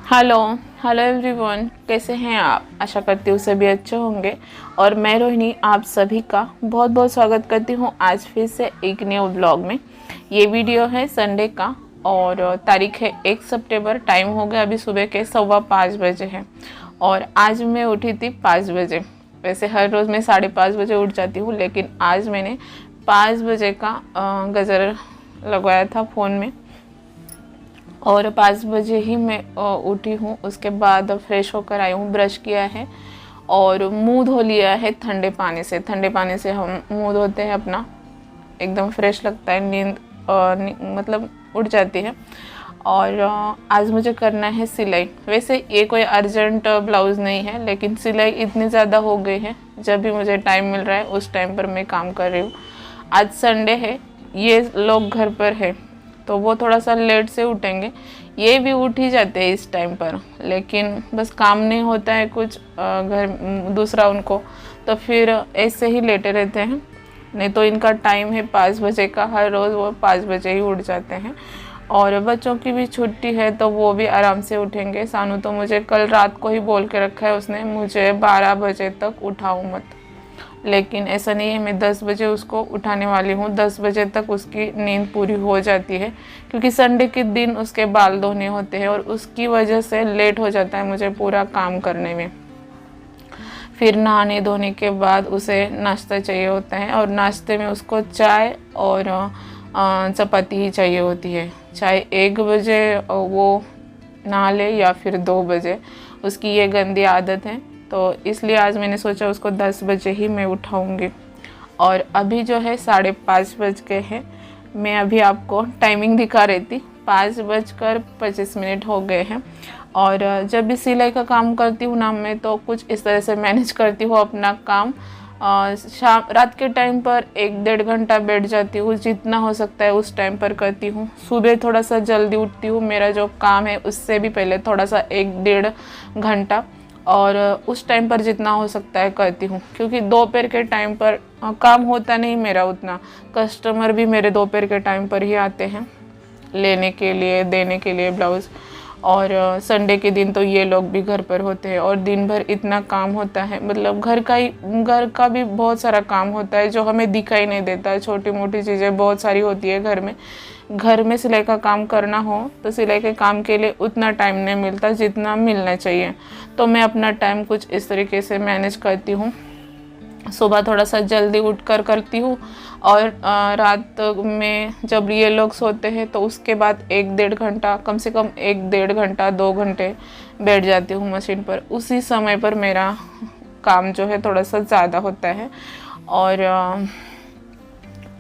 Hello hello everyone, कैसे हैं आप। आशा करती हूँ सभी अच्छे होंगे। और मैं रोहिणी आप सभी का बहुत बहुत स्वागत करती हूँ आज फिर से एक न्यू ब्लॉग में। ये वीडियो है संडे का और तारीख है 1 सितंबर। टाइम हो गया अभी सुबह के 5:15 बजे है और आज मैं उठी थी 5 बजे। वैसे हर रोज़ मैं 5:30 बजे उठ जाती हूँ, लेकिन आज मैंने 5 बजे का गज़र लगवाया था फ़ोन में और 5 बजे ही मैं उठी हूँ। उसके बाद फ्रेश होकर आई हूँ, ब्रश किया है और मुंह धो लिया है ठंडे पानी से। ठंडे पानी से हम मुंह धोते हैं अपना, एकदम फ्रेश लगता है, नींद मतलब उठ जाती है। और आज मुझे करना है सिलाई। वैसे ये कोई अर्जेंट ब्लाउज़ नहीं है, लेकिन सिलाई इतनी ज़्यादा हो गई है, जब भी मुझे टाइम मिल रहा है उस टाइम पर मैं काम कर रही हूँ। आज संडे है, ये लोग घर पर है तो वो थोड़ा सा लेट से उठेंगे। ये भी उठ ही जाते हैं इस टाइम पर, लेकिन बस काम नहीं होता है कुछ घर दूसरा उनको, तो फिर ऐसे ही लेटे रहते हैं। नहीं तो इनका टाइम है 5 बजे का, हर रोज़ वो 5 बजे ही उठ जाते हैं। और बच्चों की भी छुट्टी है तो वो भी आराम से उठेंगे। सानू तो मुझे कल रात को ही बोल के रखा है उसने, मुझे 12 बजे तक उठाओ मत, लेकिन ऐसा नहीं है। मैं 10 बजे उसको उठाने वाली हूँ। 10 बजे तक उसकी नींद पूरी हो जाती है, क्योंकि संडे के दिन उसके बाल धोने होते हैं और उसकी वजह से लेट हो जाता है मुझे पूरा काम करने में। फिर नहाने धोने के बाद उसे नाश्ता चाहिए होता है और नाश्ते में उसको चाय और चपाती ही चाहिए होती है। चाहे 1 बजे वो नहा ले या फिर 2 बजे, उसकी ये गंदी आदत है। तो इसलिए आज मैंने सोचा उसको 10 बजे ही मैं उठाऊंगी। और अभी जो है 5:30 बज गए हैं। मैं अभी आपको टाइमिंग दिखा रही थी, 5:25 हो गए हैं। और जब भी सिलाई का काम करती हूँ ना मैं, तो कुछ इस तरह से मैनेज करती हूँ अपना काम। रात के टाइम पर 1-1.5 घंटा बैठ जाती हूँ, जितना हो सकता है उस टाइम पर करती हूँ। सुबह थोड़ा सा जल्दी उठती हूँ, मेरा जो काम है उससे भी पहले थोड़ा सा 1-1.5 घंटा, और उस टाइम पर जितना हो सकता है करती हूँ, क्योंकि दोपहर के टाइम पर काम होता नहीं मेरा उतना। कस्टमर भी मेरे दोपहर के टाइम पर ही आते हैं लेने के लिए, देने के लिए ब्लाउज़। और संडे के दिन तो ये लोग भी घर पर होते हैं और दिन भर इतना काम होता है, मतलब घर का भी बहुत सारा काम होता है जो हमें दिखाई नहीं देता है। छोटी मोटी चीज़ें बहुत सारी होती है घर में। घर में सिलाई का काम करना हो तो सिलाई के काम के लिए उतना टाइम नहीं मिलता जितना मिलना चाहिए। तो मैं अपना टाइम कुछ इस तरीके से मैनेज करती हूँ। सुबह थोड़ा सा जल्दी उठकर करती हूँ और रात में जब ये लोग सोते हैं तो उसके बाद 1-1.5 घंटा, कम से कम 1-1.5 घंटा 2 घंटे बैठ जाती हूँ मशीन पर। उसी समय पर मेरा काम जो है थोड़ा सा ज़्यादा होता है।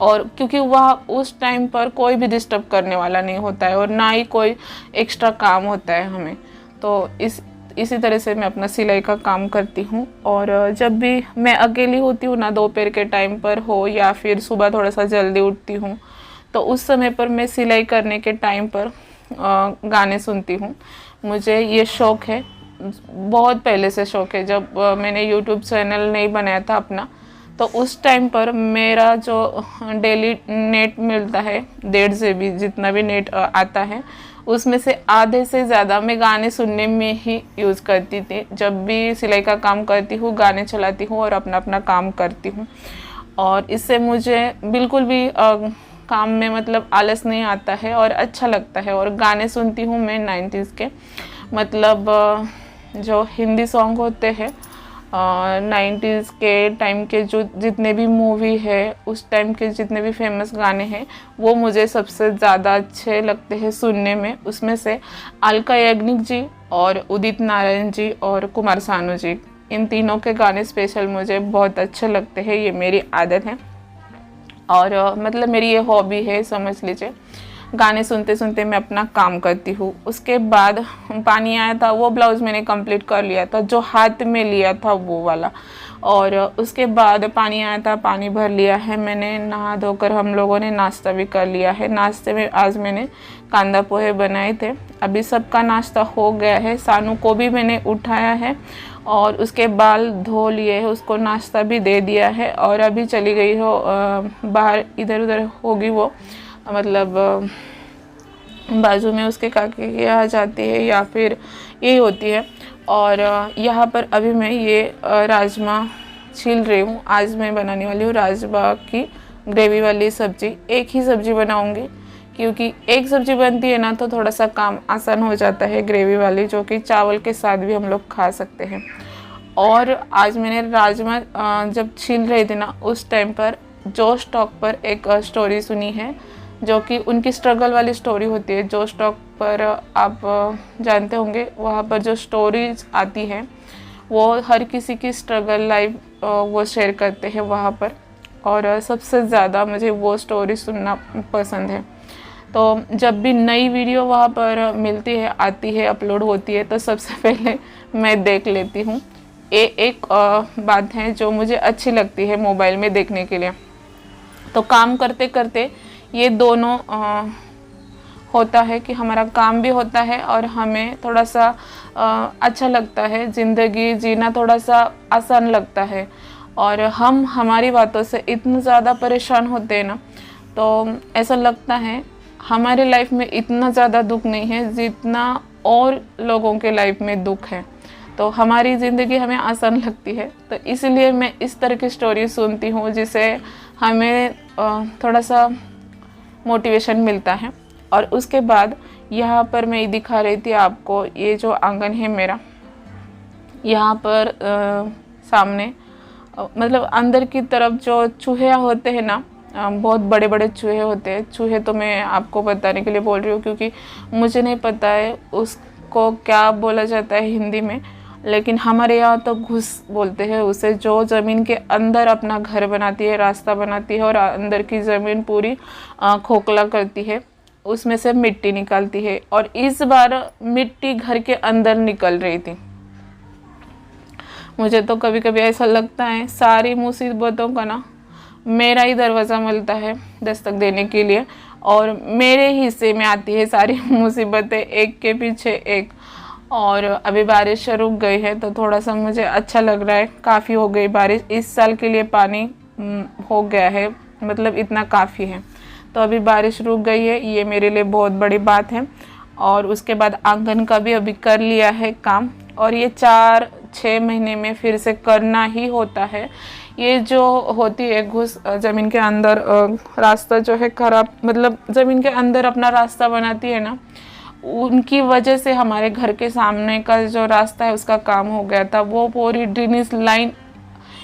और क्योंकि वह उस टाइम पर कोई भी डिस्टर्ब करने वाला नहीं होता है और ना ही कोई एक्स्ट्रा काम होता है हमें। तो इसी तरह से मैं अपना सिलाई का काम करती हूँ। और जब भी मैं अकेली होती हूँ ना, दोपहर के टाइम पर हो या फिर सुबह थोड़ा सा जल्दी उठती हूँ, तो उस समय पर मैं सिलाई करने के टाइम पर गाने सुनती हूँ। मुझे ये शौक़ है, बहुत पहले से शौक़ है। जब मैंने यूट्यूब चैनल नहीं बनाया था अपना, तो उस टाइम पर मेरा जो डेली नेट मिलता है 1.5 GB, जितना भी नेट आता है उसमें से आधे से ज़्यादा मैं गाने सुनने में ही यूज़ करती थी। जब भी सिलाई का काम करती हूँ गाने चलाती हूँ और अपना काम करती हूँ। और इससे मुझे बिल्कुल भी काम में मतलब आलस नहीं आता है और अच्छा लगता है। और गाने सुनती हूँ मैं 90s के, मतलब जो हिंदी सॉन्ग होते हैं 90s के टाइम के, जो जितने भी मूवी है उस टाइम के जितने भी फेमस गाने हैं वो मुझे सबसे ज़्यादा अच्छे लगते हैं सुनने में। उसमें से अलका याग्निक जी और उदित नारायण जी और कुमार सानू जी, इन तीनों के गाने स्पेशल मुझे बहुत अच्छे लगते हैं। ये मेरी आदत है और मतलब मेरी ये हॉबी है समझ लीजिए। गाने सुनते सुनते मैं अपना काम करती हूँ। उसके बाद पानी आया था, वो ब्लाउज़ मैंने कंप्लीट कर लिया था, जो हाथ में लिया था वो वाला। और उसके बाद पानी आया था, पानी भर लिया है मैंने। नहा धोकर हम लोगों ने नाश्ता भी कर लिया है। नाश्ते में आज मैंने कांदा पोहे बनाए थे। अभी सबका नाश्ता हो गया है। सानू को भी मैंने उठाया है और उसके बाल धो लिए है, उसको नाश्ता भी दे दिया है। और अभी चली गई हो बाहर, इधर उधर होगी वो, मतलब बाजू में उसके काके के यहाँ जाती है या फिर यही होती है। और यहाँ पर अभी मैं ये राजमा छील रही हूँ। आज मैं बनाने वाली हूँ राजमा की ग्रेवी वाली सब्ज़ी। एक ही सब्ज़ी बनाऊँगी क्योंकि एक सब्ज़ी बनती है ना तो थोड़ा सा काम आसान हो जाता है ग्रेवी वाली, जो कि चावल के साथ भी हम लोग खा सकते हैं। और आज मैंने राजमा जब छील रही थी ना उस टाइम पर जोश टॉक पर एक स्टोरी सुनी है, जो कि उनकी स्ट्रगल वाली स्टोरी होती है। जोश टॉक पर आप जानते होंगे, वहाँ पर जो स्टोरीज आती हैं वो हर किसी की स्ट्रगल लाइफ वो शेयर करते हैं वहाँ पर। और सबसे ज़्यादा मुझे वो स्टोरी सुनना पसंद है। तो जब भी नई वीडियो वहाँ पर मिलती है, आती है, अपलोड होती है, तो सबसे पहले मैं देख लेती हूँ। एक बात है जो मुझे अच्छी लगती है मोबाइल में देखने के लिए। तो काम करते करते ये दोनों होता है कि हमारा काम भी होता है और हमें थोड़ा सा अच्छा लगता है, ज़िंदगी जीना थोड़ा सा आसान लगता है। और हम हमारी बातों से इतने ज़्यादा परेशान होते हैं ना, तो ऐसा लगता है हमारे लाइफ में इतना ज़्यादा दुख नहीं है जितना और लोगों के लाइफ में दुख है। तो हमारी ज़िंदगी हमें आसान लगती है, तो इसलिए मैं इस तरह की स्टोरी सुनती हूँ जिससे हमें थोड़ा सा मोटिवेशन मिलता है। और उसके बाद यहाँ पर मैं दिखा रही थी आपको, ये जो आंगन है मेरा, यहाँ पर सामने मतलब अंदर की तरफ जो चूहे होते हैं ना, बहुत बड़े बड़े चूहे होते हैं। चूहे तो मैं आपको बताने के लिए बोल रही हूँ क्योंकि मुझे नहीं पता है उसको क्या बोला जाता है हिंदी में, लेकिन हमारे यहाँ तो घुस बोलते हैं उसे, जो ज़मीन के अंदर अपना घर बनाती है, रास्ता बनाती है और अंदर की ज़मीन पूरी खोखला करती है, उसमें से मिट्टी निकालती है। और इस बार मिट्टी घर के अंदर निकल रही थी। मुझे तो कभी कभी ऐसा लगता है सारी मुसीबतों का ना मेरा ही दरवाज़ा मिलता है दस्तक देने के लिए, और मेरे हिस्से में आती है सारी मुसीबतें एक के पीछे एक। और अभी बारिश रुक गई है तो थोड़ा सा मुझे अच्छा लग रहा है। काफ़ी हो गई बारिश, इस साल के लिए पानी हो गया है, मतलब इतना काफ़ी है। तो अभी बारिश रुक गई है, ये मेरे लिए बहुत बड़ी बात है। और उसके बाद आंगन का भी अभी कर लिया है काम, और ये 4-6 महीने में फिर से करना ही होता है। ये जो होती है घुस ज़मीन के अंदर रास्ता जो है खराब, मतलब ज़मीन के अंदर अपना रास्ता बनाती है ना, उनकी वजह से हमारे घर के सामने का जो रास्ता है उसका काम हो गया था। वो पूरी ड्रेनेज लाइन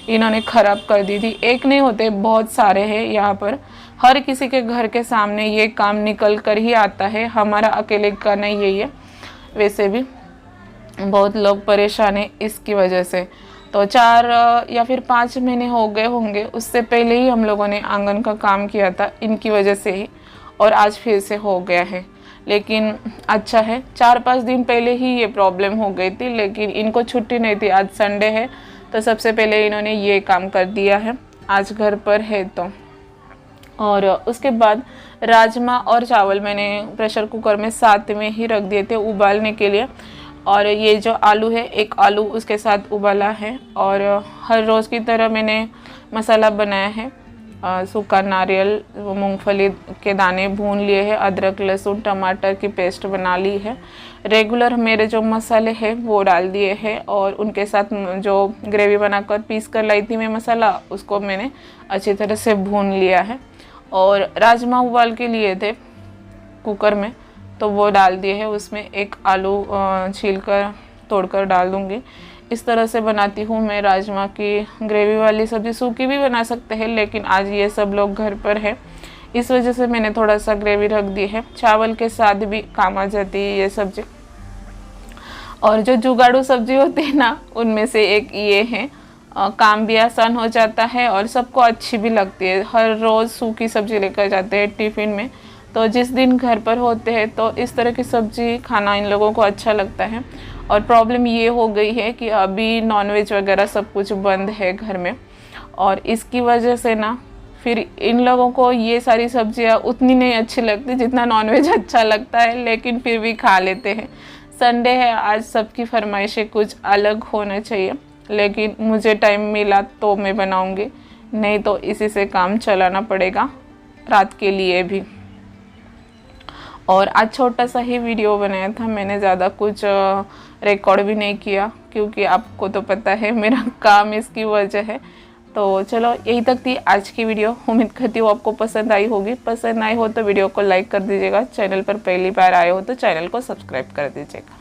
इन्होंने ख़राब कर दी थी। एक नहीं होते, बहुत सारे हैं यहाँ पर। हर किसी के घर के सामने ये काम निकल कर ही आता है, हमारा अकेले का नहीं यही है। वैसे भी बहुत लोग परेशान हैं इसकी वजह से। तो 4 या फिर 5 महीने हो गए होंगे, उससे पहले ही हम लोगों ने आंगन का काम किया था इनकी वजह से ही, और आज फिर से हो गया है। लेकिन अच्छा है, 4-5 दिन पहले ही ये प्रॉब्लम हो गई थी, लेकिन इनको छुट्टी नहीं थी, आज संडे है तो सबसे पहले इन्होंने ये काम कर दिया है, आज घर पर है तो। और उसके बाद राजमा और चावल मैंने प्रेशर कुकर में साथ में ही रख दिए थे उबालने के लिए। और ये जो आलू है, एक आलू उसके साथ उबाला है। और हर रोज़ की तरह मैंने मसाला बनाया है, सूखा नारियल, मूंगफली के दाने भून लिए हैं, अदरक लहसुन टमाटर की पेस्ट बना ली है। रेगुलर मेरे जो मसाले हैं वो डाल दिए हैं, और उनके साथ जो ग्रेवी बनाकर पीस कर लाई थी मैं मसाला, उसको मैंने अच्छी तरह से भून लिया है। और राजमा उबाल के लिए थे कुकर में, तो वो डाल दिए हैं। उसमें एक आलू छील कर तोड़कर डाल दूँगी। इस तरह से बनाती हूँ मैं राजमा की ग्रेवी वाली सब्ज़ी। सूखी भी बना सकते हैं, लेकिन आज ये सब लोग घर पर है, इस वजह से मैंने थोड़ा सा ग्रेवी रख दी है। चावल के साथ भी काम आ जाती है ये सब्ज़ी। और जो जुगाड़ू सब्ज़ी होती है ना, उनमें से एक ये है। काम भी आसान हो जाता है और सबको अच्छी भी लगती है। हर रोज़ सूखी सब्ज़ी लेकर जाते हैं टिफ़िन में, तो जिस दिन घर पर होते हैं तो इस तरह की सब्ज़ी खाना इन लोगों को अच्छा लगता है। और प्रॉब्लम ये हो गई है कि अभी नॉनवेज वगैरह सब कुछ बंद है घर में, और इसकी वजह से ना फिर इन लोगों को ये सारी सब्जियां उतनी नहीं अच्छी लगती जितना नॉनवेज अच्छा लगता है, लेकिन फिर भी खा लेते हैं। संडे है, आज सबकी फरमाइशें कुछ अलग होना चाहिए, लेकिन मुझे टाइम मिला तो मैं बनाऊंगी, नहीं तो इसी से काम चलाना पड़ेगा रात के लिए भी। और आज छोटा सा ही वीडियो बनाया था, मैंने ज़्यादा कुछ रिकॉर्ड भी नहीं किया क्योंकि आपको तो पता है मेरा काम इसकी वजह है। तो चलो यही तक थी आज की वीडियो। उम्मीद करती हूँ आपको पसंद आई होगी। पसंद आई हो तो वीडियो को लाइक कर दीजिएगा। चैनल पर पहली बार आए हो तो चैनल को सब्सक्राइब कर दीजिएगा।